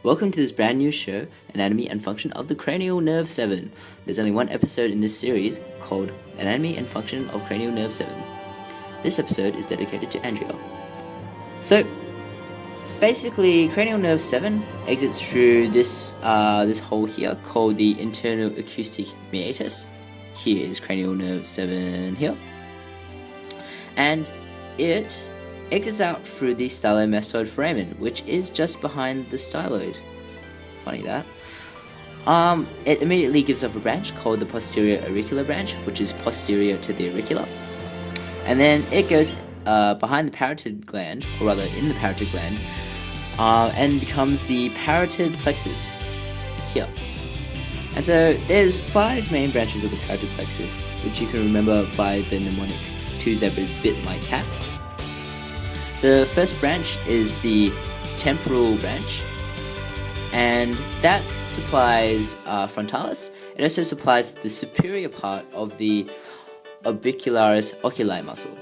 Welcome to this brand new show, Anatomy and Function of the Cranial Nerve 7. There's only one episode in this series called Anatomy and Function of Cranial Nerve 7. This episode is dedicated to Andrea. So, basically, cranial nerve 7 exits through this hole here called the internal acoustic meatus. Here is cranial nerve 7 here. And it exits out through the stylomastoid foramen, which is just behind the styloid. Funny that. It immediately gives off a branch called the posterior auricular branch, which is posterior to the auricula. And then it goes behind the parotid gland, or rather in the parotid gland, and becomes the parotid plexus here. And so there's 5 main branches of the parotid plexus, which you can remember by the mnemonic, 2 zebras bit my cat. The first branch is the temporal branch, and that supplies frontalis. It also supplies the superior part of the orbicularis oculi muscle.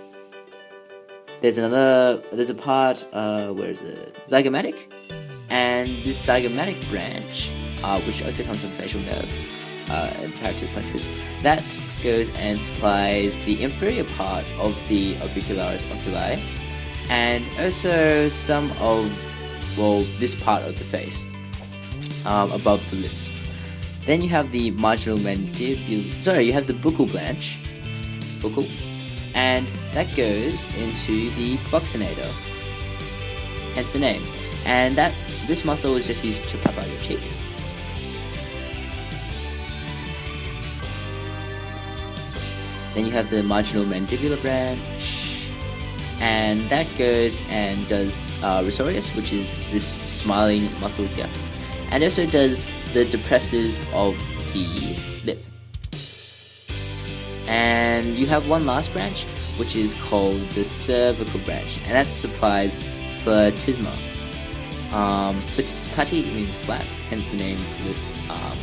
There's a part, zygomatic, and this zygomatic branch, which also comes from the facial nerve and parotid plexus, that goes and supplies the inferior part of the orbicularis oculi, and also some of, this part of the face, above the lips. Then you have the marginal you have the buccal branch, and that goes into the buccinator, hence the name. And this muscle is just used to puff out your cheeks. Then you have the marginal mandibular branch, and that goes and does risorius, which is this smiling muscle here, and also does the depressors of the lip. And you have one last branch, which is called the cervical branch, and that supplies platysma. Platy means flat, hence the name for this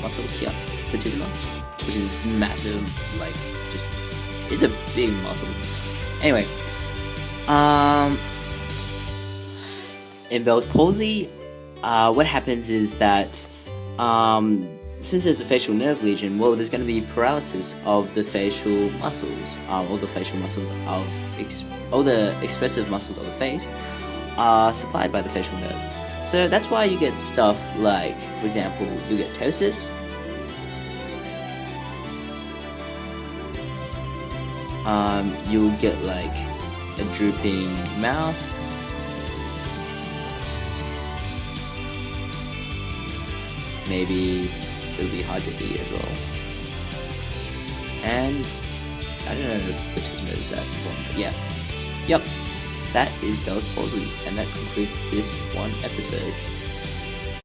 muscle here, platysma, which is massive, it's a big muscle. Anyway, in Bell's palsy, what happens is that since there's a facial nerve lesion, there's going to be paralysis of the facial muscles. All the expressive muscles of the face are supplied by the facial nerve. So that's why you get stuff like, for example, you get ptosis. You'll get like a drooping mouth. Maybe it'll be hard to eat as well. And I don't know if platysma is that one, but yeah. Yep. That is Bell's palsy, and that concludes this one episode.